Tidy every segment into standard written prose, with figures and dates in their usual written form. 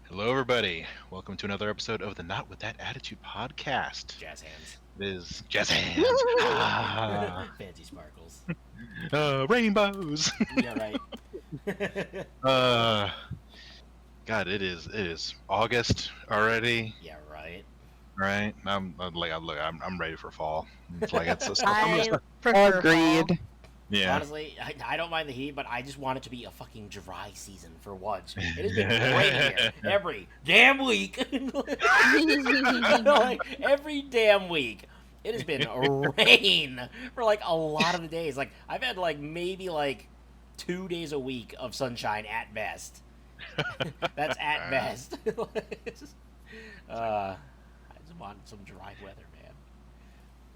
Hello, everybody. Welcome to another episode of the Not With That Attitude podcast. Jazz hands. It is jazz hands. Fancy sparkles. Rainbows. Yeah, right. uh, God, it is August already, Yeah, right. right? I'm ready for fall. It's like I'm I just, prefer Agreed. fall. yeah. Honestly, I don't mind the heat, but I just want it to be a fucking dry season for once. It has been raining here every damn week. Like, every damn week. It has been rain for like a lot of the days. Like I've had like maybe like 2 days a week of sunshine at best. That's at best. I just want some dry weather, man.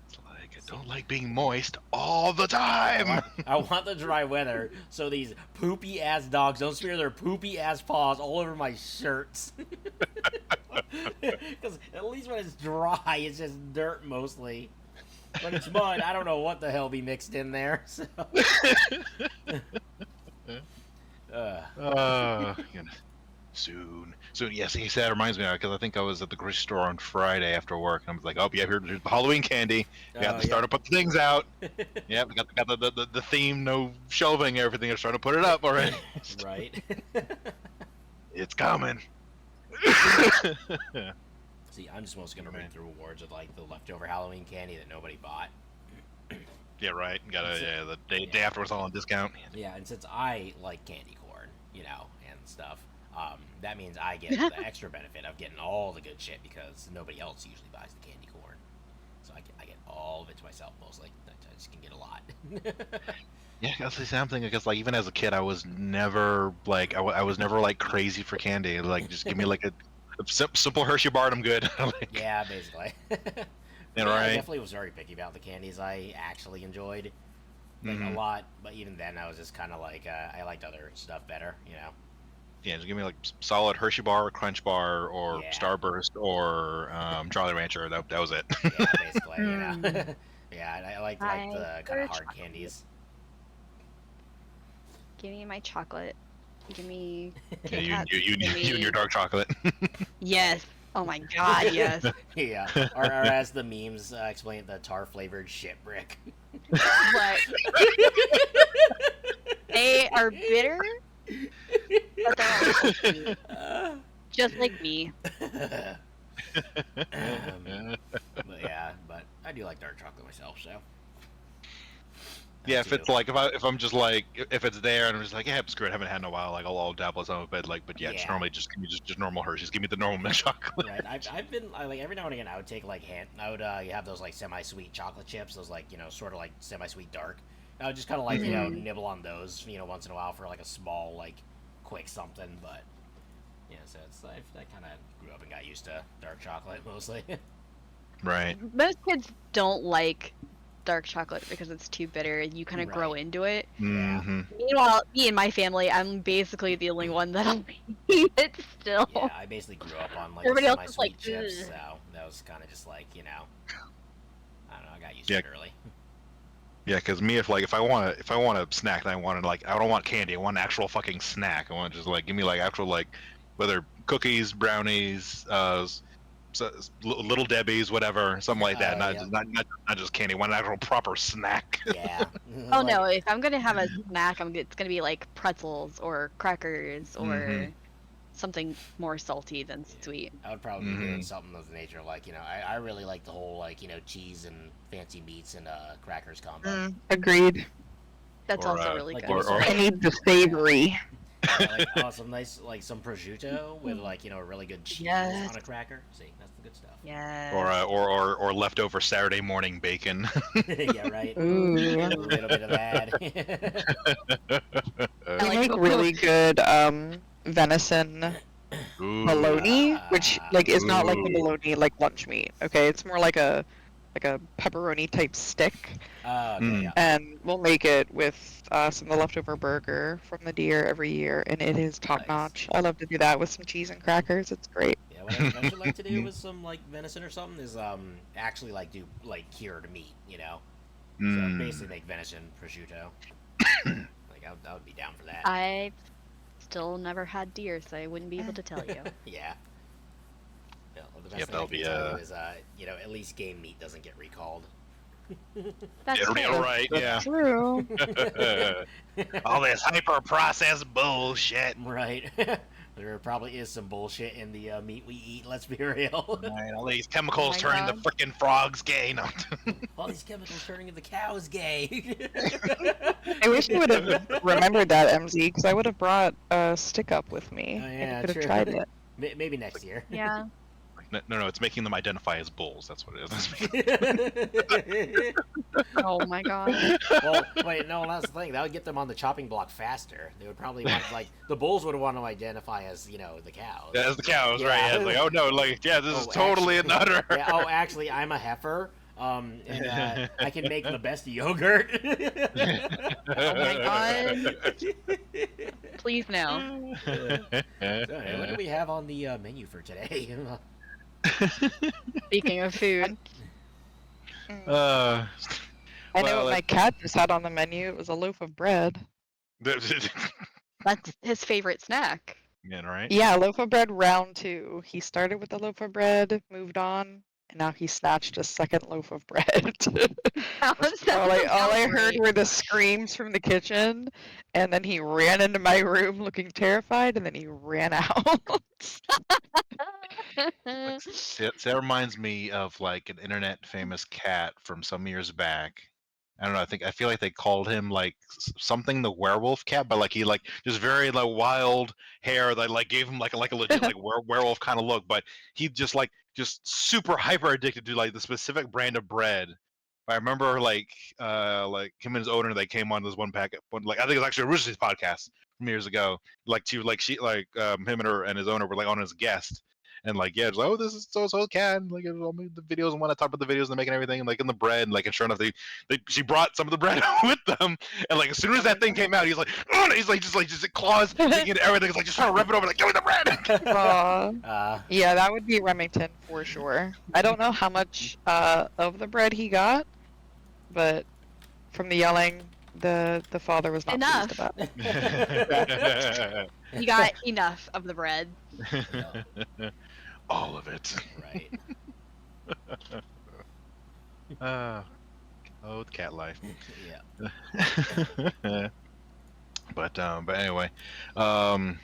It's like I don't like being moist all the time. I want the dry weather so these poopy ass dogs don't smear their poopy ass paws all over my shirts. Because at least when it's dry, it's just dirt mostly. When it's mud, I don't know what the hell be mixed in there. So. Soon. Yes, he said, it reminds me, because I think I was at the grocery store on Friday after work, and I was like, oh, yeah, here's the Halloween candy. We got to start to put the things out. Yeah, we got the theme, no shelving, everything. They're starting to put it up already. Right. It's coming. See, I'm just mostly gonna read through awards of like the leftover Halloween candy that nobody bought. Yeah, right. The day after it's all on discount. Yeah, and since I like candy corn, and stuff, that means I get the extra benefit of getting all the good shit because nobody else usually buys the candy corn. So I get all of it to myself mostly. I just can get a lot. Yeah, that's the same thing. Because like even as a kid, I was never like I was never like crazy for candy. Like just give me like a simple Hershey bar, and I'm good. Like, Yeah, basically. yeah, I right. definitely was very picky about the candies I actually enjoyed like a lot, but even then I was just kind of like I liked other stuff better. Yeah, just give me like solid Hershey bar, Crunch bar, or Yeah. Starburst, or Jolly Rancher. That was it. Yeah, basically. Yeah, I liked like the kind of hard chocolate. candies. Give me my chocolate. Give me. Yeah, Kit you Kats. you Give you and your me- dark chocolate. Yes. Oh my God. Yes. Yeah, or as the memes explain, the tar flavored shit brick. But they are bitter, but they're also sweet, just like me. But I do like dark chocolate myself, so. Yeah, if it's like if I'm just like if it's there and I'm just like, yeah, it's great. I haven't had in a while. Like I'll dabble some of it. Like, but yeah, just Yeah. normally just give me just normal Hershey's. Give me the normal milk chocolate. Right, I've been like every now and again I would take like you have those like semi-sweet chocolate chips, those like sort of like semi-sweet dark. I would just kind of like nibble on those once in a while for like a small like quick something, but yeah, so I kind of grew up and got used to dark chocolate mostly. Right. Most kids don't like dark chocolate because it's too bitter, and you kind of grow Right. into it. Mm-hmm. Meanwhile, me and my family, I'm basically the only one that'll eat it still. Yeah, I basically grew up on like Everybody the else is semi-sweet like, chips, "Ugh." so that was kind of just like I don't know, I got used to Yeah. it early. Yeah, because me, if I want a snack, then I don't want candy. I want an actual fucking snack. I want to just like give me like actual like whether cookies, brownies, little Debbie's, whatever, something like that. Not Yeah. not just candy. I want an actual proper snack. Yeah. Oh Like, no, if I'm gonna have a snack, it's gonna be like pretzels or crackers or Mhm. something more salty than sweet. I would probably be doing Mhm. something of the nature like I really like the whole like cheese and fancy meats and crackers combo. Agreed. That's Or, also really like good. or- I need the savory. Yeah, like some nice like some prosciutto with like a really good cheese Yes. on a cracker. See, that's the good stuff. Yeah. or leftover Saturday morning bacon. Yeah, right. Ooh. A little bit of that. I They like make the- really good venison Ooh. bologna, which like is not like the Ooh. bologna like lunch meat. Okay, it's more like a pepperoni type stick, Okay, Mm. yeah. and we'll make it with some of the leftover burger from the deer every year, and it is top Nice. notch. I love to do that with some cheese and crackers. It's great. Yeah, what I eventually like to do with some like venison or something is actually like do like cured meat, So Mm. basically make venison prosciutto. Like I would be down for that. I've still never had deer, so I wouldn't be able to tell you. Yeah. Well, the best Yep, thing I that'll can be, tell you is, at least game meat doesn't get recalled. That's Yeah, fair. right. Yeah. True. All this hyper processed bullshit. Right. There probably is some bullshit in the meat we eat. Let's be real. Right, all these chemicals my turning the God. frickin' frogs gay. No. All these chemicals turning the cows gay. I wish I would have remembered that, MZ, because I would have brought a stick up with me. Oh, and yeah, you could true. have tried it. Maybe next year. Yeah. No, it's making them identify as bulls. That's what it is. Oh my god. Well, wait, no, that's the thing. That would get them on the chopping block faster. They would probably want, the bulls would want to identify as, the cows. Yeah, as the cows, Yeah. right? Yeah, it's like, oh no, like, yeah, this is Oh, totally actually- an udder. Yeah, oh, actually, I'm a heifer. And I can make the best yogurt. Oh my god. Please no. So, what do we have on the menu for today? Speaking of food, Uh, I know well, what my cat just had on the menu. It was a loaf of bread. that's his favorite snack. yeah, right. Yeah, loaf of bread round 2. He started with the loaf of bread, moved on, and now he snatched a second loaf of bread. all I heard were the screams from the kitchen, and then he ran into my room looking terrified, and then he ran out. That reminds me of like an internet famous cat from some years back. I don't know. I feel like they called him like something the werewolf cat, but like he like just very like wild hair that like gave him like a legit like werewolf kind of look. But he just super hyper addicted to like the specific brand of bread. I remember like him and his owner, they came on this one packet, like I think it was actually a Rooster Teeth podcast from years ago. Like him and her and his owner were like on as a guest. And like, yeah, it's like, oh, this is so cat. And, like, all the videos and when I talk about the videos and making everything, and like in the bread, and like, and sure enough, she brought some of the bread with them. And like, as soon as that thing came out, he's like, oh, he's like, just claws, taking everything. He's like, just trying to rip it over, like, give me the bread. Yeah, that would be Remington for sure. I don't know how much of the bread he got, but from the yelling, the father was not Enough. pleased about it. You got enough of the bread. All of it. Right. The cat life. Yeah. But anyway, like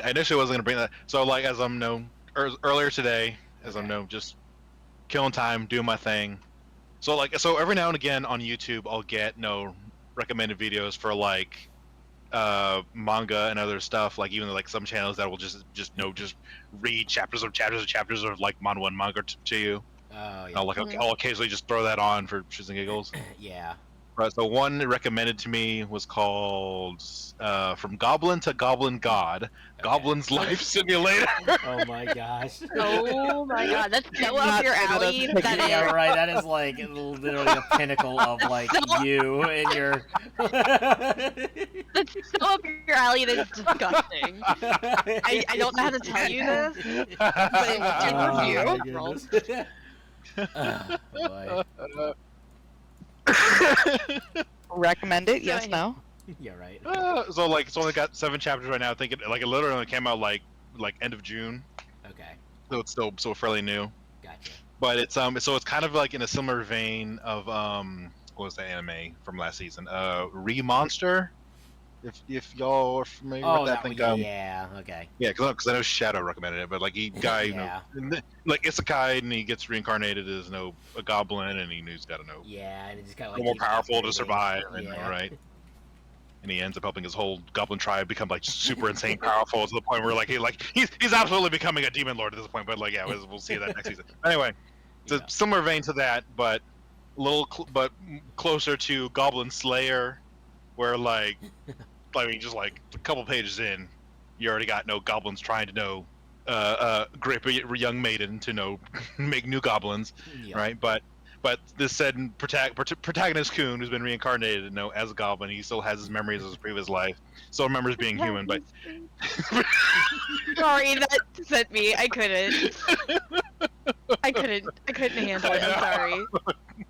I initially wasn't gonna bring that. So like as I'm earlier today, as I'm just killing time, doing my thing. So every now and again on YouTube, I'll get recommended videos for like manga and other stuff. Like even like some channels that will just read chapters of like manhwa and manga to you. Oh, yeah. I'll occasionally just throw that on for shits and giggles. Yeah. Right, so one recommended to me was called From Goblin to Goblin God, Goblin's Life Simulator. Oh my gosh. Oh my god, that's so up Not your good at alley. picking That Yeah, is. right. That is like literally the pinnacle of like you and your. That's so up your alley. That's disgusting. I don't know how to tell you this, but it's in review. Boy. Recommend it? Yes, no. Yeah, right. So like it's only got 7 chapters right now. I think it literally only came out like end of June, Okay, so it's still fairly new. gotcha. But it's so it's kind of like in a similar vein of what was that anime from last season? Re-Monster. If y'all are familiar Oh, with that, that thing. one, yeah. Okay. Yeah, because I know Shadow recommended it, but like guy, Yeah. like Isekai, and he gets reincarnated as a goblin, and he's got to know Yeah, and it just kind of like more keeps powerful to upgrading. survive, Yeah. right? And he ends up helping his whole goblin tribe become like super insane powerful to the point where he's absolutely becoming a demon lord at this point. But like, yeah, we'll see that next season. Anyway, it's Yeah. a similar vein to that, but a little but closer to Goblin Slayer, where like. I mean, just like a couple pages in, you already got goblins trying to grape a young maiden to make new goblins, Yeah. right? But this said protagonist Kun, who's been reincarnated, as a goblin, he still has his memories of his previous life, still remembers being human. But Sorry, that sent me. I couldn't handle it. I'm sorry.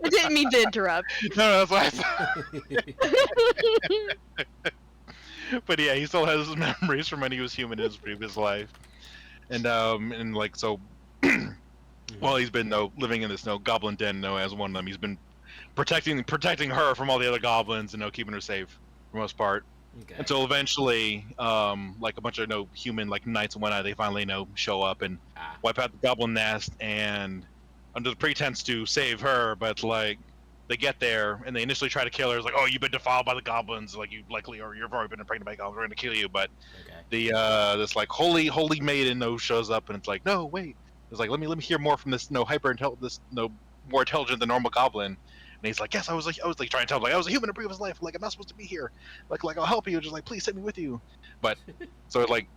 I didn't mean to interrupt. no, that's why. But yeah, he still has memories from when he was human in his previous life, and like so. Well, he's been living in this goblin den as one of them. He's been protecting her from all the other goblins and keeping her safe for the most part. Okay. Until eventually, like a bunch of human like knights and whatnot, they finally show up and wipe out the goblin nest, and under the pretense to save her, but like they get there and they initially try to kill her. It's like, oh, you've been defiled by the goblins, like you likely, or you've already been impregnated by goblins. We're gonna kill you. But the this like holy maiden shows up, and it's like, no, wait. It's like, let me hear more from this more intelligent than normal goblin. And he's like, yes, I was like trying to tell him, like, I was a human in a previous life, like I'm not supposed to be here, like I'll help you, just like please take me with you. But so like,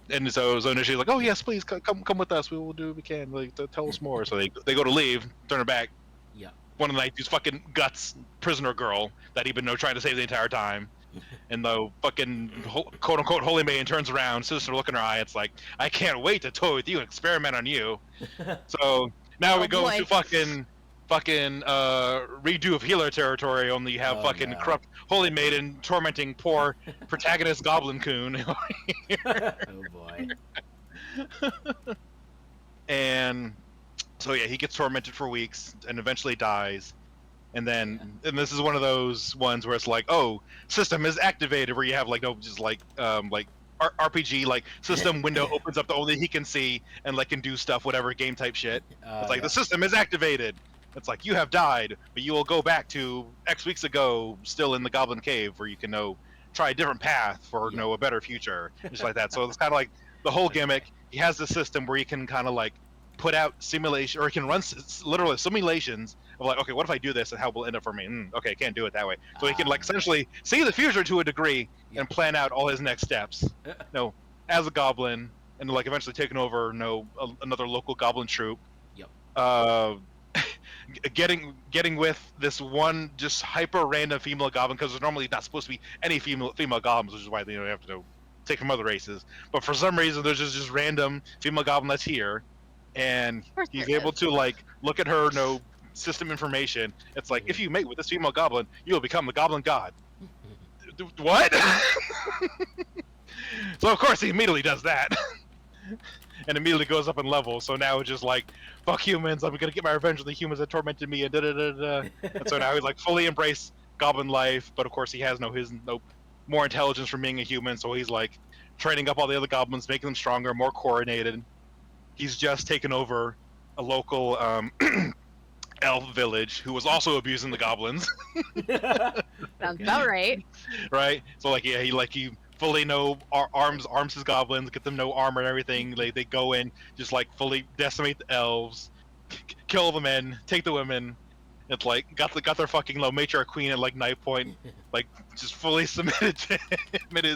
and so initially like, oh yes, please come with us, we will do what we can, like tell us more. So they go to leave, turn her back. Yeah. One of the nights, fucking guts prisoner girl that he'd been trying to save the entire time. And the fucking quote unquote holy maiden turns around, sister look in her eye. It's like, I can't wait to toy with you and experiment on you. So now we go to fucking redo of healer territory. Only you have corrupt holy maiden tormenting poor protagonist goblin coon. Oh boy. And so yeah, he gets tormented for weeks and eventually dies. And then, and this is one of those ones where it's like, oh, system is activated, where you have like RPG like system window opens up that only he can see and like can do stuff, whatever game type shit. It's like the system is activated. It's like you have died, but you will go back to X weeks ago, still in the Goblin Cave, where you can try a different path for a better future, just like that. So it's kind of like the whole gimmick. He has the system where he can kind of like put out simulation, or he can run literally simulations of like, okay, what if I do this and how will it end up for me? Okay, can't do it that way. So he can like essentially see the future to a degree and plan out all his next steps. As a goblin, and like eventually taking over another local goblin troop. Yep. Getting with this one just hyper random female goblin, because there's normally not supposed to be any female goblins, which is why they have to take from other races. But for some reason, there's just random female goblin that's here, and he's able to like look at her system information. It's like, if you mate with this female goblin, you'll become the goblin god. What? So of course he immediately does that. And immediately goes up in level. So now it's just like, fuck humans, I'm gonna get my revenge on the humans that tormented me, and And so now he's like fully embraced goblin life, but of course he has no more intelligence from being a human, so he's like training up all the other goblins, making them stronger, more coordinated. He's just taken over a local elf village who was also abusing the goblins. Sounds about right. Right? So like, yeah, he fully arms his goblins, get them no armor and everything. They go in, just like fully decimate the elves, kill the men, take the women. It's like got their fucking matriarch queen at like knife point, like just fully submitted to him. It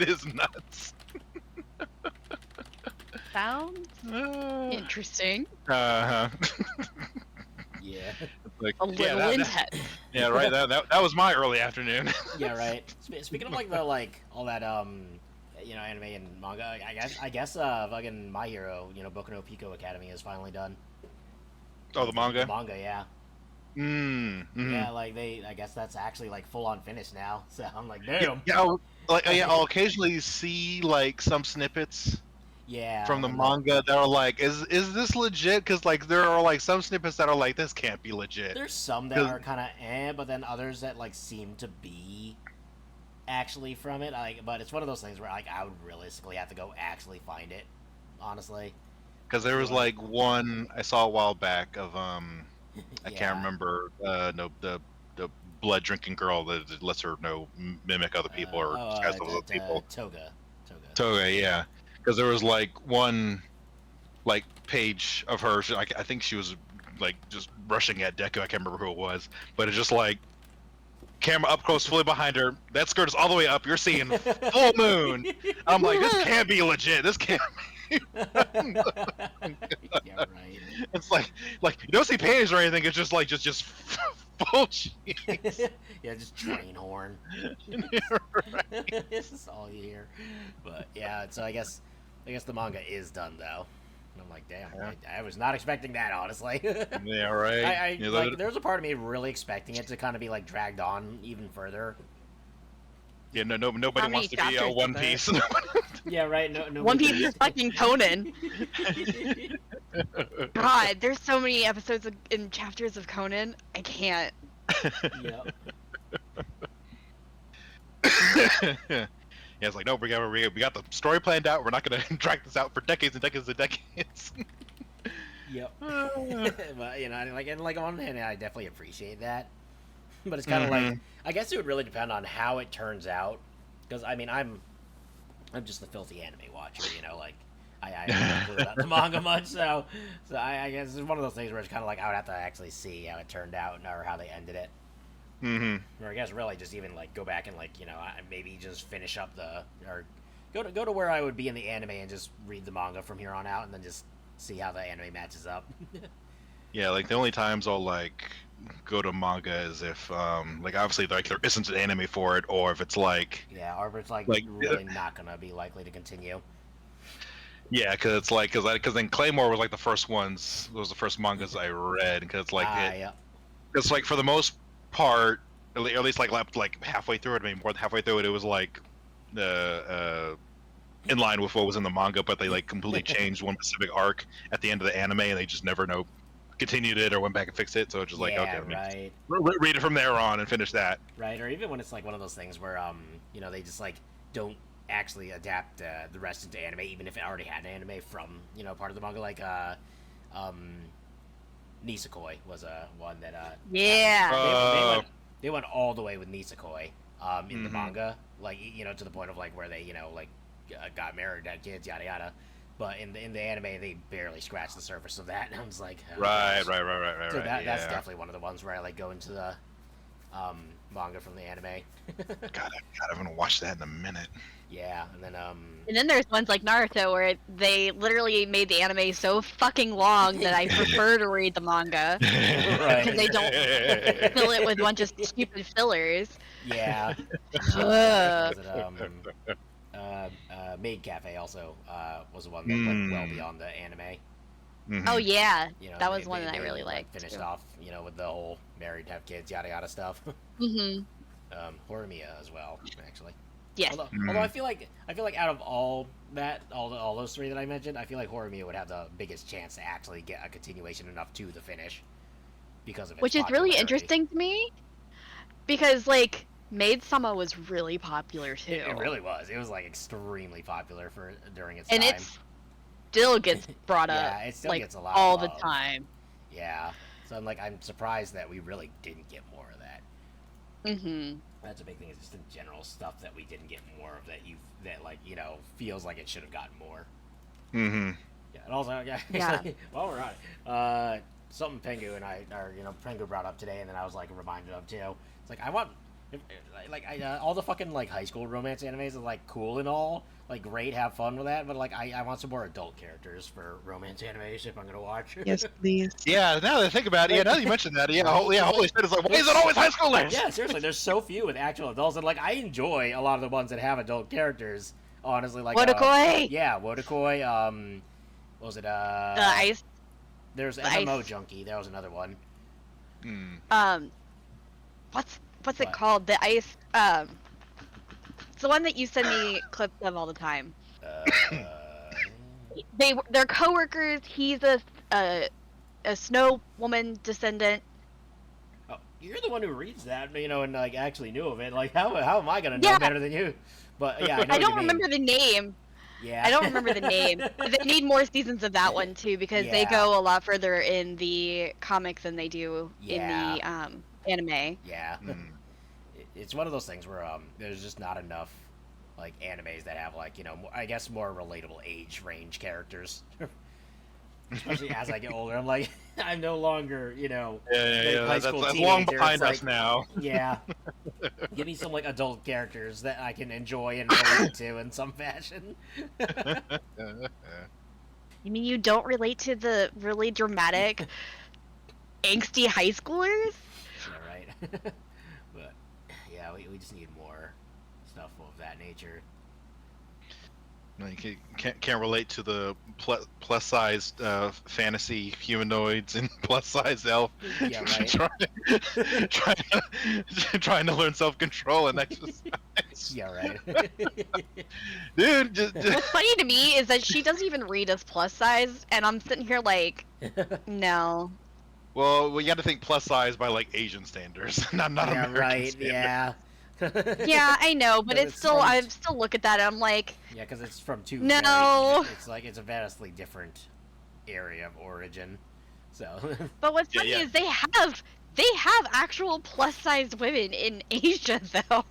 is nuts. Sounds interesting. Uh-huh. Yeah. Like, a little intense. Yeah, right. That was my early afternoon. Yeah, right. Speaking of like the all that anime and manga, I guess fucking My Hero, Boku no Pico Academy is finally done. Oh, the manga. The manga, yeah. Mm-hmm. Yeah, like I guess that's actually like full on finished now. So I'm like, damn. Yeah, I'll occasionally see like some snippets. Yeah. From the manga that are like, is this legit? Because like there are like some snippets that are like, this can't be legit. There's some that are kind of but then others that like seem to be actually from it. But it's one of those things where like I would realistically have to go actually find it, honestly. Because there was like one I saw a while back of I can't remember the blood drinking girl that lets her mimic other people or disguise other people. Toga, yeah. Because there was like one like page of her. I think she was like just rushing at Deku. I can't remember who it was, but it's just like camera up close, fully behind her. That skirt is all the way up. You're seeing full moon. I'm like, this can't be legit. This can't be. Yeah, right. It's like you don't see panties or anything. It's just like just full cheeks. Yeah, just train horn. Right. This is all you hear. But yeah, so I guess the manga is done though. And I'm like, damn, Yeah. I was not expecting that, honestly. Yeah, right. There's a part of me really expecting it to kind of be like dragged on even further. Yeah, nobody How many wants to be chapters One is Piece. Yeah, right. No. One Piece is fucking Conan. God, there's so many episodes and chapters of Conan. I can't. Yep. Yeah, it's like no, we got the story planned out. We're not gonna drag this out for decades and decades and decades. Yep. But and like on one hand, I definitely appreciate that. But it's kind of like, I guess it would really depend on how it turns out, because I mean, I'm just a filthy anime watcher, like I don't know about the manga much, so I guess it's one of those things where it's kind of like I would have to actually see how it turned out or how they ended it. Or I guess really just even like go back and like maybe just finish up or go to where I would be in the anime and just read the manga from here on out and then just see how the anime matches up. Yeah, like the only times I'll like go to manga is if like obviously like there isn't an anime for it, or if it's like yeah, or if it's like really not gonna be likely to continue. Yeah, because it's like because then Claymore was like the first mangas I read, because it's like yeah. it's like for the most part, or at least like halfway through it, I mean more than halfway through it, it was like in line with what was in the manga, but they like completely changed one specific arc at the end of the anime, and they just never continued it or went back and fixed it. So it's just like okay, right. read it from there on and finish that. Right, or even when it's like one of those things where they just like don't actually adapt the rest into anime, even if it already had an anime from part of the manga, like Nisekoi was one that they went all the way with Nisekoi in the manga, like to the point of like where they got married, had kids, yada yada. But in the anime, they barely scratched the surface of that, and I was like, right. So that's definitely one of the ones where I like go into the manga from the anime. God, I haven't watched that in a minute. Yeah, and then there's ones like Naruto where they literally made the anime so fucking long that I prefer to read the manga because they don't fill it with a bunch of stupid fillers. Yeah. Maid Cafe also was the one that went well beyond the anime. Oh yeah, that was one that I really liked. Finished off, with the whole married, have kids, yada yada stuff. Horimiya as well, actually. Yes. Although I feel like out of all those three that I mentioned, I feel like Horimiya would have the biggest chance to actually get a continuation enough to the finish because of its which is really interesting to me, because like Maid-sama was really popular too. It really was. It was like extremely popular during its time. And it still gets brought up. Yeah, it still like, gets a lot all of the love. time. Yeah. So I'm surprised that we really didn't get more of that. That's a big thing. Is just in general stuff that we didn't get more of that feels like it should have gotten more. Yeah, and also while we're on it, something Pengu and Pengu brought up today, and then I was like reminded of too. It's like I want all the fucking like high school romance animes are like cool and all, like great, have fun with that, but like I want some more adult characters for romance animation if I'm gonna watch. Yes, please. Yeah, now that I think about it, now that you mentioned that, holy shit, it's like, why is it always high schoolers? Yeah, seriously, there's so few with actual adults, and like I enjoy a lot of the ones that have adult characters. Honestly, like Wodokoi. Wodokoi. What was it? Ice. There's MMO Junkie. That was another one. What's it called? The ice. It's the one that you send me clips of all the time. They're coworkers. He's a snow woman descendant. Oh, you're the one who reads that, and like actually knew of it. Like, how am I gonna know better than you? But yeah, I don't remember the name. Yeah, I don't remember the name. They need more seasons of that one too, because they go a lot further in the comics than they do in the anime. Yeah. It's one of those things where there's just not enough like animes that have like I guess more relatable age range characters. Especially as I get older, I'm like I'm no longer high school that's teenager. long behind it's us now. Yeah, give me some like adult characters that I can enjoy and relate to in some fashion. You mean you don't relate to the really dramatic, angsty high schoolers? Yeah, right. But, yeah, we just need more stuff of that nature. Like you can't relate to the plus size fantasy humanoids and plus size elf. Yeah, right. trying to learn self control and exercise. Yeah, right. Dude, What's funny to me is that she doesn't even read as plus size, and I'm sitting here like, no. Well, we got to think plus size by like Asian standards, not Yeah, American right. standards. Yeah. Yeah, I know, but 'Cause it's it's still, from- I still look at that and I'm like, Yeah, because it's from two. No. It's like it's a vastly different area of origin. So. but what's Yeah, funny yeah. is they have actual plus size women in Asia though.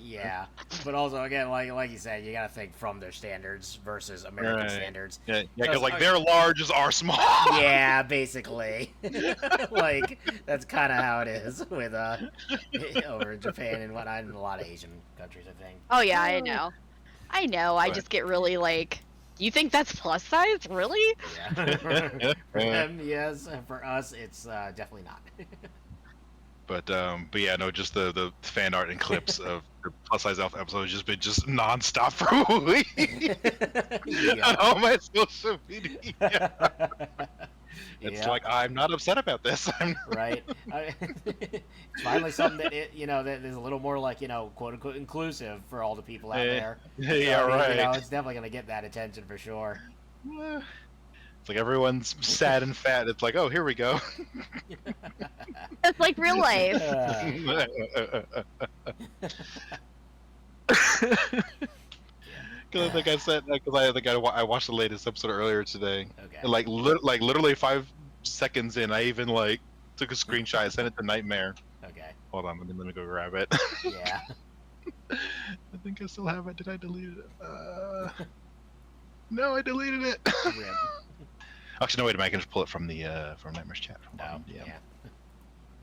Yeah, but also again, like you said, you gotta think from their standards versus American Right. standards. Yeah, because like okay. their larges are small. Yeah, basically. Like that's kind of how it is with over in Japan and whatnot, and a lot of Asian countries, I think. Oh yeah, I know. I Right. just get really like, you think that's plus size? Really? Yeah. For them, yes. For us, it's definitely not. But yeah, no, just the fan art and clips of the plus size elf episodes just been just nonstop for a week on all my social media. It's Yeah. like I'm not upset about this. Right. It's finally something that that is a little more like quote unquote inclusive for all the people out there. Yeah, So, I mean, right. it's definitely gonna get that attention for sure. It's like everyone's sad and fat. It's like, oh, here we go. It's like real life. Because I think I said, because I think I watched the latest episode earlier today, Okay. and like literally 5 seconds in, I even like took a screenshot, I sent it to Nightmare. Okay. Hold on, let me go grab it. Yeah. I think I still have it. Did I delete it? No, I deleted it. Rip. Actually, no, wait a minute. I can just pull it from the from Nightmare's chat. Hold Oh, on. yeah.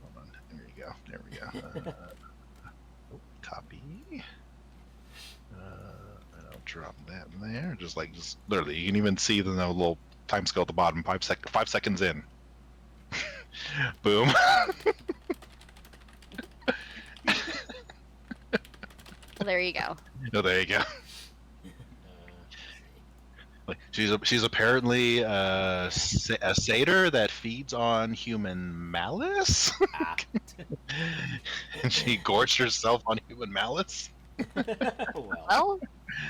Hold on. There you go. There we go. Copy. And I'll drop that in there. Just literally, you can even see the little time scale at the bottom. 5 seconds in. Boom. Well, there you go. Oh, there you go. Like, she's apparently a satyr that feeds on human malice, Ah. and she gorged herself on human malice. Well. Well,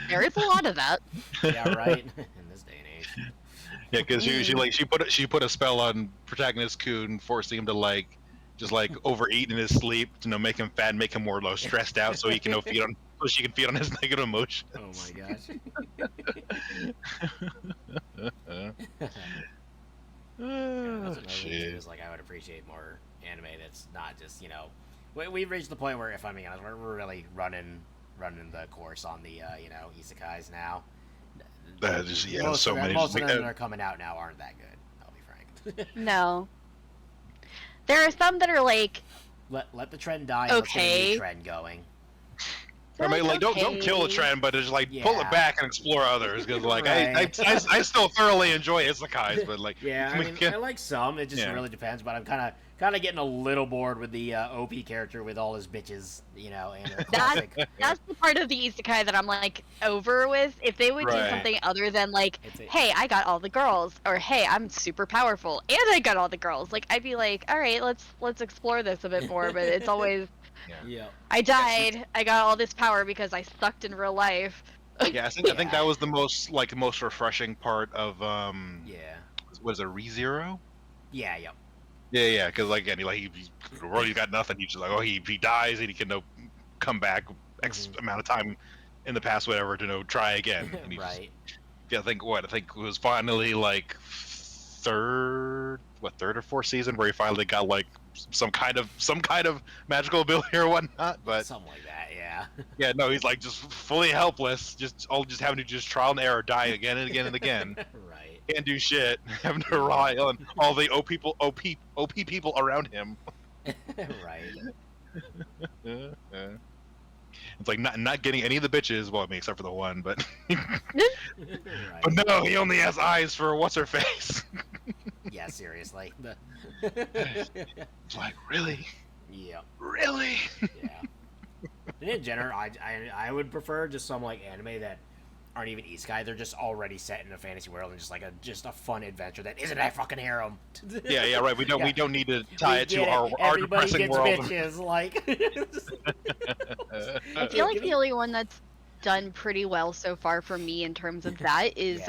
there is a lot of that. Yeah. Right. In this day and age. Yeah, because she put a spell on protagonist Kun, forcing him to just overeat in his sleep, make him fat, and make him more stressed out, so he can so she can feed on his negative emotions. Oh my gosh. That's another thing too, is like I would appreciate more anime that's not just we've reached the point where, if I'm being honest, we're really running the course on the isekais now. That is, yeah, most so of them, many. most of them that are coming out now aren't that good. I'll be frank. No. There are some that are like, let the trend die. And let's get a Okay. new trend going. I mean, don't kill the okay. trend, but just pull Yeah. it back and explore others. Because Right. I still thoroughly enjoy isekais, but Yeah, I mean, I like some. It just Yeah. really depends. But I'm kind of getting a little bored with the OP character with all his bitches, and the classic. that's the part of the isekai that I'm like over with. If they would do Right. something other than like, It's a- hey, I got all the girls, or hey, I'm super powerful and I got all the girls, like I'd be like, all right, let's explore this a bit more. But it's always, Yeah. I died, I got all this power because I sucked in real life. Yeah, I think that was the most refreshing part of Yeah. what is it, ReZero? Yeah. Yep. Yeah, because again, he's got nothing. He's just like, oh, he dies and he can come back X Mhm. amount of time in the past, whatever, to try again. And he Right. I think it was finally third or fourth season where he finally got some kind of magical ability or whatnot. But Something like that. Yeah. yeah, no, he's just fully helpless, just having to just trial and error, die again and again and again. Right. Can't do shit, having to rely on all the OP people around him. Right. It's like not getting any of the bitches, well, I mean, except for the one, but Right. but no, he only has eyes for what's her face. Yeah. Seriously. It's like, really, Yeah. really. Yeah. And in general, I would prefer just some anime that aren't even isekai. They're just already set in a fantasy world and just a fun adventure that isn't a fucking harem. Yeah, right. We don't need to tie it to our Everybody depressing gets world. bitches, like. I feel like the only one that's done pretty well so far for me in terms of that is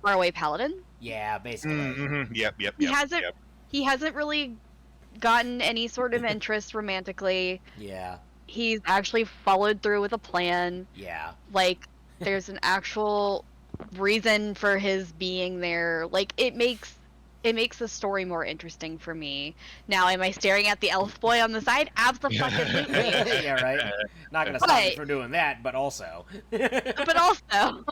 Faraway Paladin. Yeah, basically. Mm-hmm. Yep. He hasn't really gotten any sort of interest romantically. Yeah. He's actually followed through with a plan. Yeah. Like, there's an actual reason for his being there. Like, it makes the story more interesting for me. Now, am I staring at the elf boy on the side? Absolutely. Yeah, right. Not gonna stop me from doing that, but also. But also,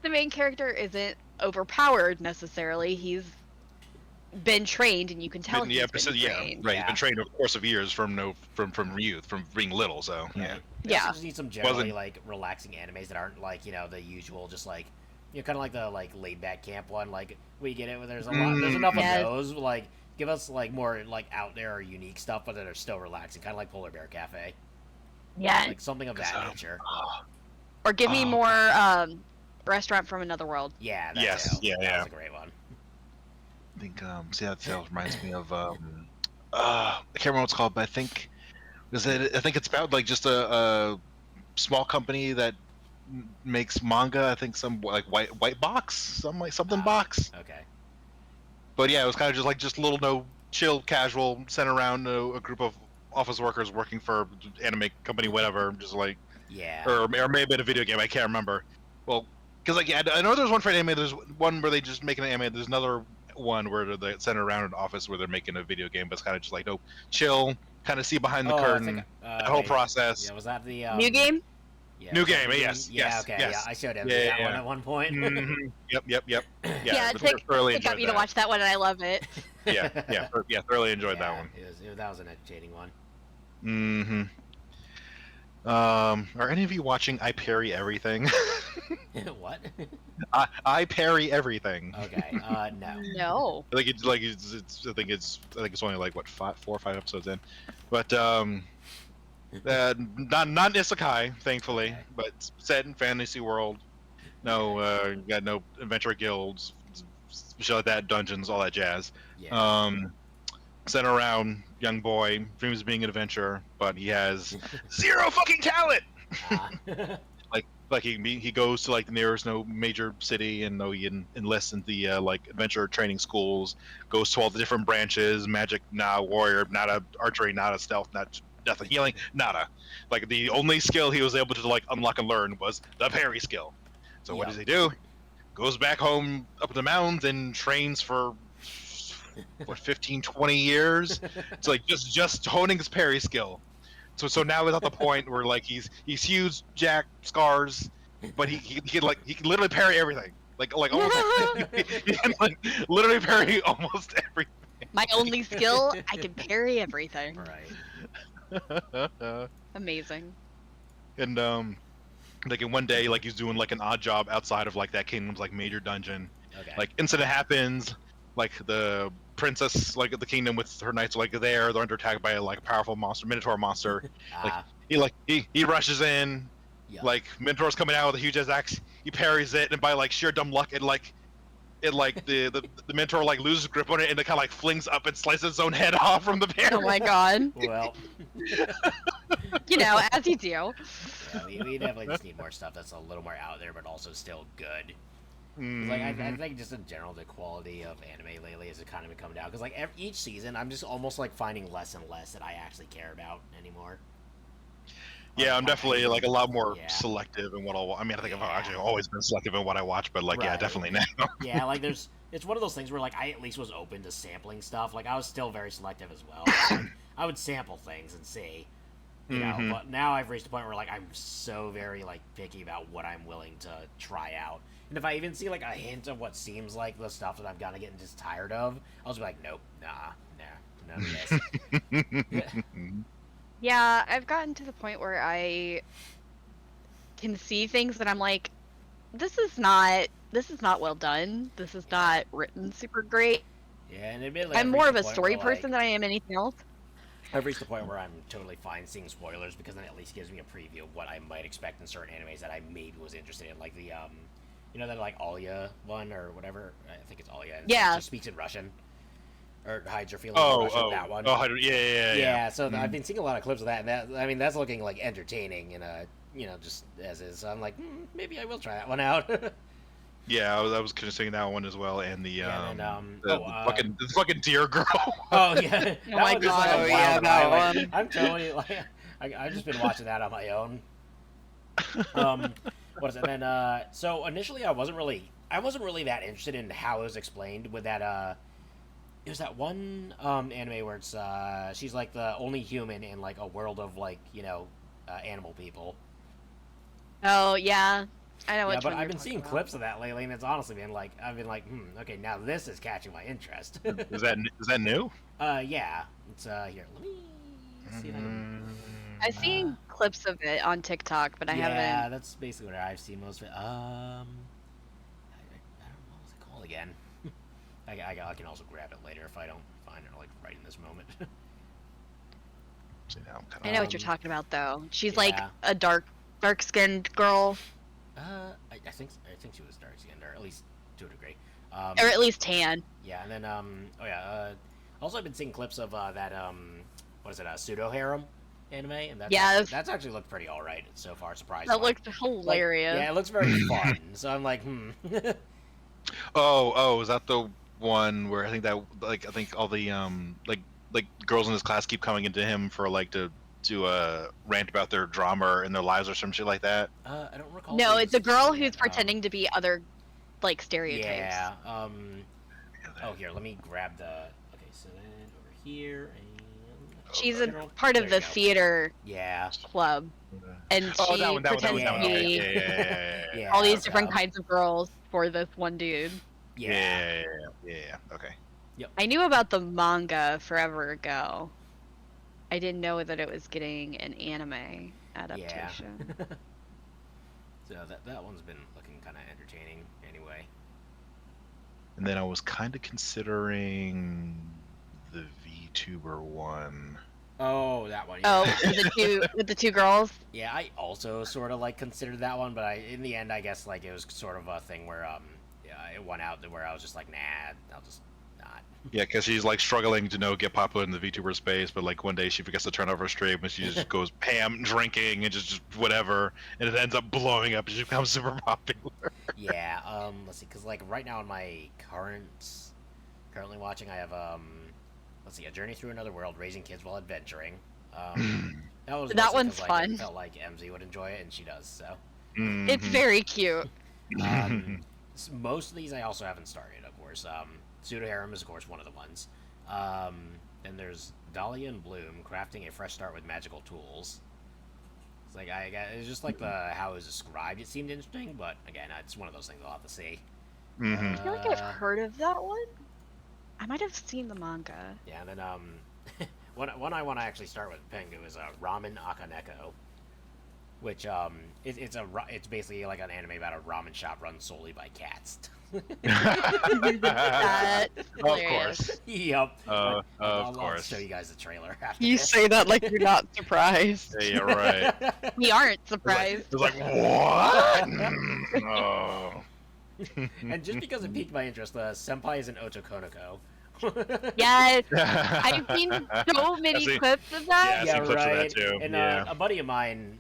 the main character isn't overpowered necessarily. He's been trained, and you can tell he's been trained. Right. He's been trained over the course of years from youth, from being little. So yeah. Yeah. Just need some generally like relaxing animes that aren't like the usual, just like kind of like the like laid back camp one. Like we get it. There's there's enough of those. Like give us like more like out there or unique stuff, but that are still relaxing, kind of like Polar Bear Cafe. Yeah. Like something of that nature. Or give me more Restaurant from Another World. Yeah. Yes. Yeah. That's a great one. I think that reminds me of I can't remember what it's called, but I think it's about like just a small company that makes manga. I think some like white box, something box. Okay. But yeah, it was kind of just a little chill, casual, sent around a group of office workers working for anime company, whatever. Just like or maybe a video game. I can't remember. Well, because like I know there's one for anime. There's one where they just make an anime. There's another one where they center around an office where they're making a video game, but it's kind of just like chill, kind of see behind the curtain, the whole process. Yeah, was that the New Game? Yeah, New Game, yes. Yeah, okay, yes. yeah, I showed him that one at one point. Mm-hmm. Yep. Yeah, it got me to watch that one, and I love it. Yeah, thoroughly enjoyed that one. That was an entertaining one. Mm-hmm. Are any of you watching I Parry Everything? What? I Parry Everything. Okay. No. No. I think it's only like what 4 or 5 episodes in, but not isekai, thankfully, Okay. but set in fantasy world. No, got no adventure guilds, shit like that, dungeons, all that jazz. Yeah. Sent around young boy, dreams of being an adventurer, but he has zero fucking talent. Like he goes to like the nearest major city, and he enlists in the like adventure training schools. Goes to all the different branches: magic, warrior, nada, archery, nada, stealth, not death and healing, nada. Like the only skill he was able to like unlock and learn was the parry skill. So what does he do? Goes back home up in the mountains and trains for 15, 20 years. It's like just honing his parry skill. So now he's at the point where like he's huge, jack, scars, but he can literally parry everything. Like almost he can like literally parry almost everything. My only skill, I can parry everything. Right. Amazing. And like in one day, like he's doing like an odd job outside of like that kingdom's like major dungeon. Okay. Like incident happens, like the princess like the kingdom with her knights are like they're under attack by like a powerful monster, minotaur monster. He rushes in, like minotaur's coming out with a huge axe. He parries it, and by like sheer dumb luck, the minotaur like loses grip on it, and it kind of like flings up and slices its own head off from the parry. Oh my god. Well. As you do. Yeah, we definitely just need more stuff that's a little more out there, but also still good. Like I think just in general, the quality of anime lately has kind of been coming down. Because like each season, I'm just almost like finding less and less that I actually care about anymore. Yeah, I'm definitely like a lot more selective in what I'll. I mean, I think I've actually always been selective in what I watch, but like, yeah, definitely now. Yeah, like it's one of those things where like I at least was open to sampling stuff. Like I was still very selective as well. Like, I would sample things and see, you know. But now I've reached a point where like I'm so very like picky about what I'm willing to try out. And if I even see like a hint of what seems like the stuff that I'm gonna get just tired of, I'll just be like, nope, none of this. Yeah, I've gotten to the point where I can see things that I'm like, this is not well done. This is not written super great. Yeah, and admittedly, I'm more of a story person than I am anything else. I've reached the point where I'm totally fine seeing spoilers because then it at least gives me a preview of what I might expect in certain animes that I maybe was interested in, like the you know that like Alya one or whatever. I think it's Alya. And Yeah. She speaks in Russian, or hides her feelings in Russian. That one. Yeah. So I've been seeing a lot of clips of that, and that's looking like entertaining and just as is. So I'm like, maybe I will try that one out. Yeah, I was considering that one as well, and the the fucking deer girl. Oh yeah. Oh my God. Oh, yeah, that one. I'm totally like, I've just been watching that on my own. What is it? And then so initially I wasn't really that interested in how it was explained with that it was that one anime where it's she's like the only human in like a world of like animal people. Oh yeah, I know. Yeah, Which but one I've you're been seeing talking clips of that lately, and it's honestly been like okay, now this is catching my interest. Is that new? Yeah, it's here. Let me see if I can. I've seen clips of it on TikTok, but I haven't. Yeah, that's basically where I've seen most of it. I don't know what's it called again. I can also grab it later if I don't find it like right in this moment. See, now I'm I kinda, know what you're talking about, though. She's like Yeah. a dark-skinned girl, I think she was dark skinned, or at least to a degree. or at least tan. Yeah, and then also I've been seeing clips of that what is it, pseudo harem anime, and that's actually looked pretty all right so far, surprisingly. That looks hilarious. Yeah, it looks very fun. So I'm like, Oh, is that the one where I think all the like girls in his class keep coming into him for like to rant about their drama in their lives or some shit like that? I don't recall. No, if it's a girl yet. who's pretending to be other, like, stereotypes. Yeah. Oh, here, let me grab the. Okay, so then over here, and She's a part of the theater Yeah. club, and she that one, pretends to be Yeah. all these so- different kinds of girls for this one dude. Yeah. Yeah. Okay. I knew about the manga forever ago. I didn't know that it was getting an anime adaptation. So that one's been looking kind of entertaining, anyway. And then I was kind of considering the VTuber one. Oh, that one. Oh, Yeah. with the two girls. Yeah, I also sort of like considered that one, but in the end, I guess like it was sort of a thing where it went out where I was just like, nah, I'll just not. Yeah, because she's like struggling to get popular in the VTuber space, but like one day she forgets to turn off her stream and she just goes ham drinking and just whatever, and it ends up blowing up and she becomes super popular. Yeah. Let's see, because like right now on my currently watching, I have let's see, A Journey Through Another World, Raising Kids While Adventuring. That was That mostly one's 'cause, like, fun. I felt like MZ would enjoy it, and she does. So It's very cute. most of these I also haven't started, of course. Pseudo Harem is of course one of the ones. Then there's Dahlia and Bloom, Crafting a Fresh Start with Magical Tools. It's like it's just like how it was described. It seemed interesting, but again, it's one of those things I'll have to see. I feel like I've heard of that one. I might have seen the manga. Yeah, and then one I want to actually start with Pengu is Ramen Akaneko, which it's basically like an anime about a ramen shop run solely by cats. That's Of hilarious. course. Yep. Of I'll course. show you guys the trailer. After You this. say that like you're not surprised. Yeah, you're right. We aren't surprised. It's like what? Oh. And just because it piqued my interest, Senpai is an Otokonoko. Yes, I've seen so many seen- clips of that. Yeah, I've seen clips of that right. too, And yeah. a buddy of mine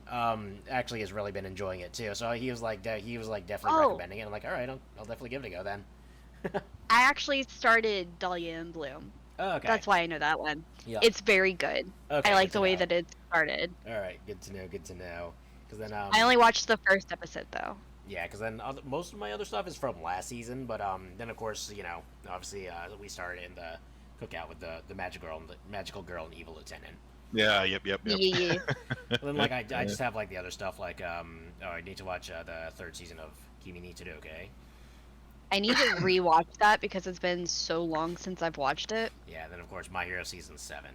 actually has really been enjoying it too. So he was like definitely Oh. recommending it. I'm like, all right, I'll definitely give it a go then. I actually started Dahlia and Bloom. Oh, okay. That's why I know that one. Yeah. It's very good. Okay, I like good the to way know. that it started. All right, good to know. Good to know. Because then I only watched the first episode though. yeah, because then most of my other stuff is from last season. But then of course obviously we started in the cookout with the magical girl and evil lieutenant. Yeah. Yep. Yeah. And then like I just have like the other stuff like I need to watch the third season of Kimi ni Todoke. I need to rewatch that because it's been so long since I've watched it. Yeah, and then of course My Hero season 7.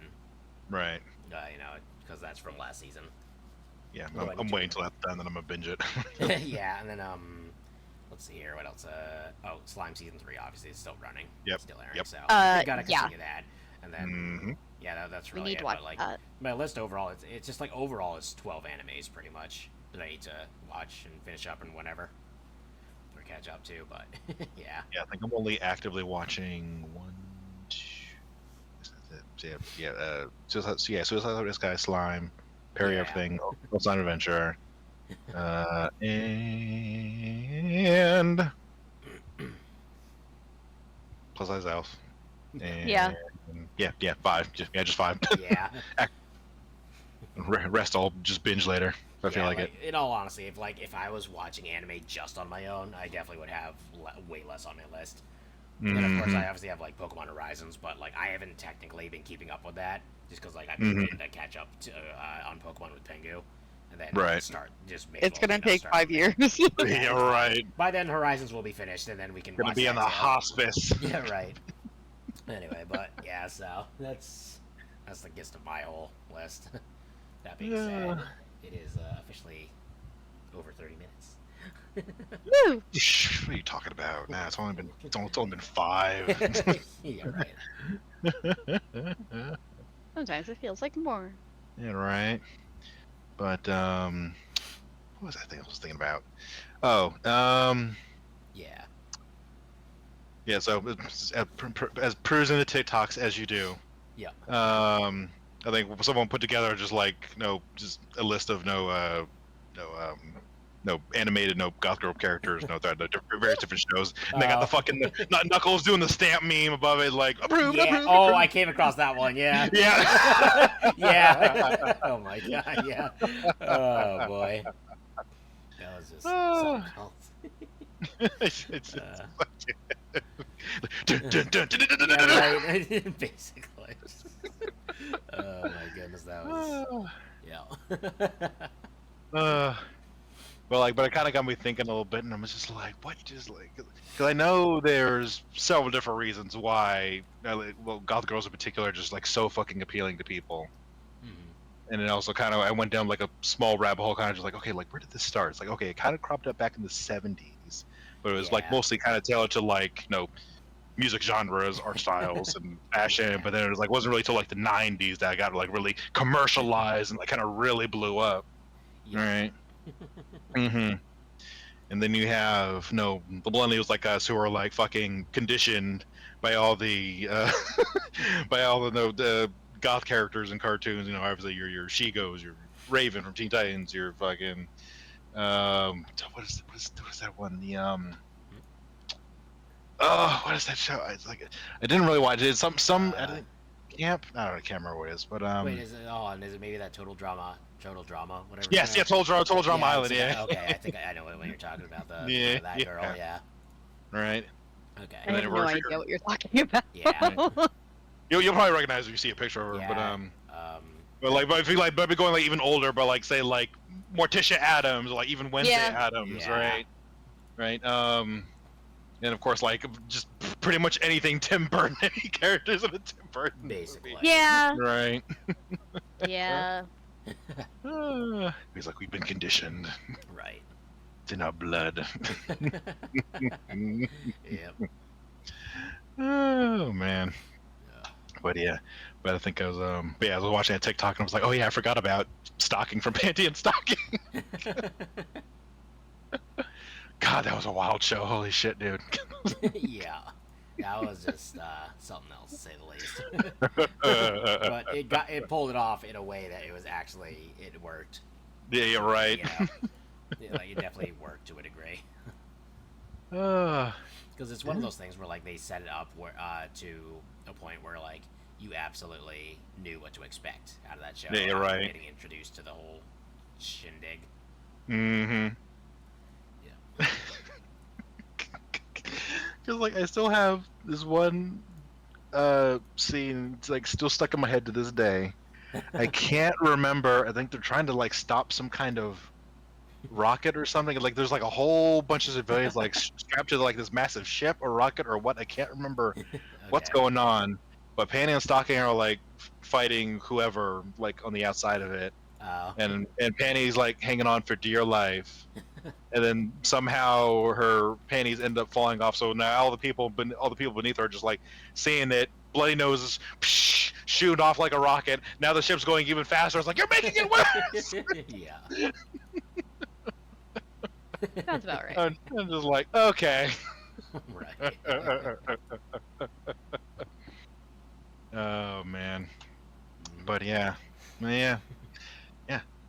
Right. Because that's from last season. Yeah. What do I I'm need to waiting till that's done, then I'm gonna binge it. Yeah, and then let's see here, what else? Slime season 3 obviously is still running. Yep, Still airing. yep. So Uh, we gotta yeah. continue that. and then yeah, that's We really need it. to watch But like that. my list overall, it's just like overall it's 12 animes pretty much that I need to watch and finish up and whenever or catch up to. But yeah, Yeah, I think I'm only actively watching one, two. Suicide Sky, Slime, Parry Yeah. Everything, Slime Adventure, and Plus Size Elf. And Yeah. yeah, 5. Just 5. yeah. Rest I'll just binge later if I feel like it. In all honesty, if I was watching anime just on my own, I definitely would have way less on my list. And then of course I obviously have like Pokemon Horizons, but like I haven't technically been keeping up with that just because like I've been waiting to catch up to, on Pokemon with Pengu, and then start just. It's gonna take 5 years. Yeah, right. By then Horizons will be finished, and then we can. Gonna be in the hospice. Yeah, right. Anyway, but yeah, so that's the gist of my whole list. That being said, it is officially over 30 minutes. Woo! What are you talking about? Nah, it's only been 5. Yeah, right. Sometimes it feels like more. Yeah, right. But what was that thing I was thinking about? Oh, Yeah. yeah. So as perusing the TikToks as you do. Yeah. I think someone put together just just a list of no animated, no goth girl characters, various different shows, and they got the fucking Knuckles doing the stamp meme above it, like approved. Yeah. Approved, Oh, approved. I came across that one. Yeah. Yeah. Yeah. Oh my god. Yeah. Oh boy. That was just something else. it's Yeah, right. Basically. Oh my goodness, that was yeah. But it kind of got me thinking a little bit, and I was just like, what? Just like, because I know there's several different reasons why, goth girls in particular, are just like so fucking appealing to people. And it also kind of, I went down like a small rabbit hole, kind of just like, okay, like where did this start? It's like, okay, it kind of cropped up back in the 70s, but it was like mostly kind of tailored to like, music genres, art styles, and fashion. But then it was like, wasn't really till like the 90s that I got like really commercialized and like kind of really blew up. Right. And then you have the millennials like us who are like fucking conditioned by all the the goth characters and cartoons. Obviously your She-Goes, your Raven from Teen Titans, your fucking what is that one? What is that show? It's like I didn't really watch it. It's some camp. I don't know. I can't remember what it is, but Wait, is it? Oh, and is it maybe that Total Drama, whatever? Yes, yeah, Total Drama Island. Yeah. Okay, I think I know what you're talking about. That girl. Yeah. Right. Okay. I have no idea what you're talking about. Yeah. You'll probably recognize if you see a picture of her, Yeah. but if you like, but going like even older, but like say like Morticia Adams, or like even Wednesday Adams, Yeah. right, and of course like just pretty much anything Tim Burton, any characters in a Tim Burton Basically. movie. Yeah. Right. Yeah. He's like, we've been conditioned. Right. It's in our blood. Yep. Oh man. Yeah. But I think I was I was watching a TikTok and I was like, oh yeah, I forgot about stocking from Panty and Stocking. God, that was a wild show. Holy shit, dude. Yeah. That was just something else to say the least. But it pulled it off in a way that it worked. Yeah, you're right. Like it definitely worked to a degree. Because it's one of those things where like they set it up to a point where like you absolutely knew what to expect out of that show. Yeah, you're right. Getting introduced to the whole shindig. Mm-hmm. Yeah. Because like I still have this one scene. It's like still stuck in my head to this day. I can't remember. I think they're trying to like stop some kind of rocket or something. Like there's like a whole bunch of civilians like strapped to like this massive ship or rocket or what. I can't remember what's going on. But Panty and Stocking are like fighting whoever like on the outside of it. Oh. And Panty's like hanging on for dear life. and then somehow her panties end up falling off. So now all the people beneath her are just like seeing it, bloody noses, psh, shooting off like a rocket. Now the ship's going even faster. It's like, you're making it worse. Yeah. Sounds about right. I'm just like, okay. Right. Oh man, but yeah.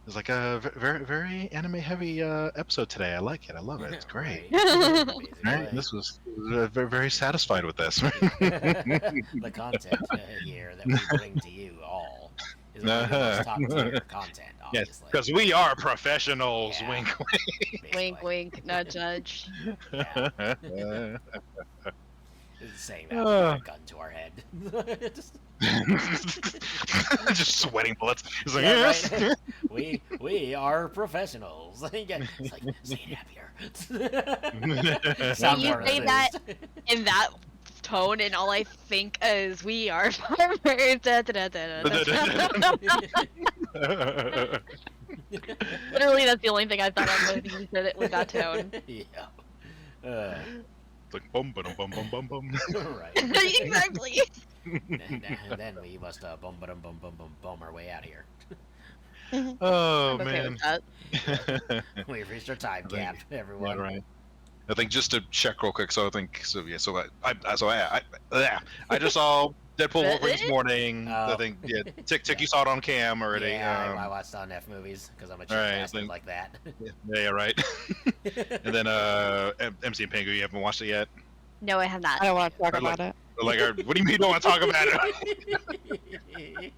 It's like a very very anime heavy episode today. I like it. I love it. It's great. Right? This was very very satisfied with this. The content here that we bring to you all is top tier content, Yes, obviously. because we are professionals. Yeah. Wink, Wink, wink, nudge, nudge. Yeah. wink. Saying that with a gun to our head. Just sweating bullets. It's like, Yeah, yes. right. We are professionals. It's like, say it happier. Sound You more say that in that tone, and all I think is we are farmers. Da, da, da, da, da, da. Literally, that's the only thing I thought of when you said it with that tone. Yeah. It's like bum bum bum bum bum bum. Right. Exactly. And then we must bum our way out of here. Oh I'm okay man. with that. We've reached our time cap, Yeah, everyone. right. I think just to check real quick. So I think so. Yeah. So I just saw Deadpool Wolverine this morning. Oh. I think Tick, you saw it on cam already. Yeah, I watched on F movies because I'm a cheap Alright, bastard then- like that. Yeah, right. And then MC and Pengu, you haven't watched it yet. No, I have not. I don't want to talk Or like- about it. Like, what do you mean you don't want to talk about it?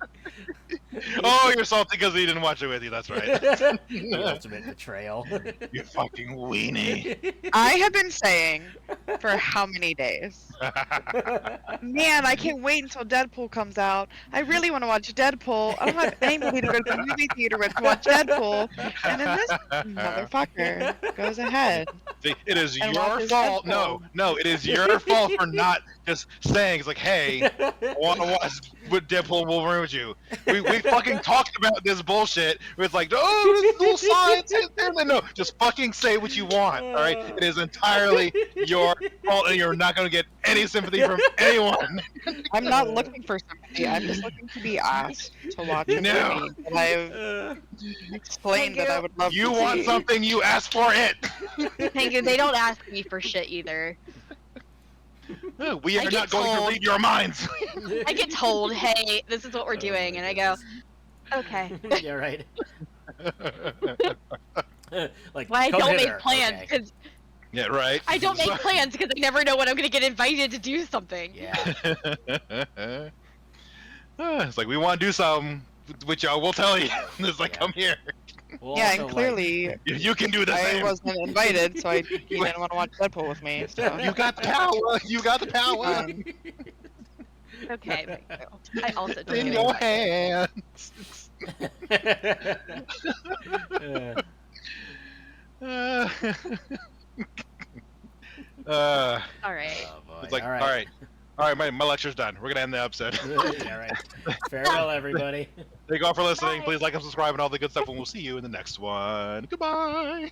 Oh, you're salty because he didn't watch it with you. That's right. The ultimate betrayal. You fucking weenie. I have been saying for how many days? Man, I can't wait until Deadpool comes out. I really want to watch Deadpool. I don't have anybody to go to the movie theater with to watch Deadpool. And then this motherfucker goes ahead. See, it is And your watches fault. Deadpool. No, it is your fault for not just saying, it's like, hey, I want to watch with Deadpool and Wolverine with you. We fucking talked about this bullshit. It's like, oh, this little science. No, just fucking say what you want, all right? It is entirely your fault, and you're not going to get any sympathy from anyone. I'm not looking for sympathy. I'm just looking to be asked to watch a No. movie that I've explained that I would love You to want see. something, you ask for it. Thank you. They don't ask me for shit either. We I are get not going to told. read your minds. I get told, "Hey, this is what we're doing," and I go, "Okay." Yeah, right. Like, Why I come don't hither. make plans Okay. because Yeah, right. I don't make plans because I never know when I'm gonna get invited to do something. Yeah. It's like, we want to do something, which y'all will tell you. It's like, Yeah. come here. Well, Yeah, also, and clearly You can do the I same. wasn't invited, so he didn't want to watch Deadpool with me. So. You got the power. You got the power Um, Okay, thank you. I also don't in get your invited. hands. All right. Oh, boy. It's like, all all right. right, my lecture's done. We're gonna end the episode. Yeah, right. Farewell, everybody. Thank you all for listening. Bye. Please like and subscribe and all the good stuff, and we'll see you in the next one. Goodbye.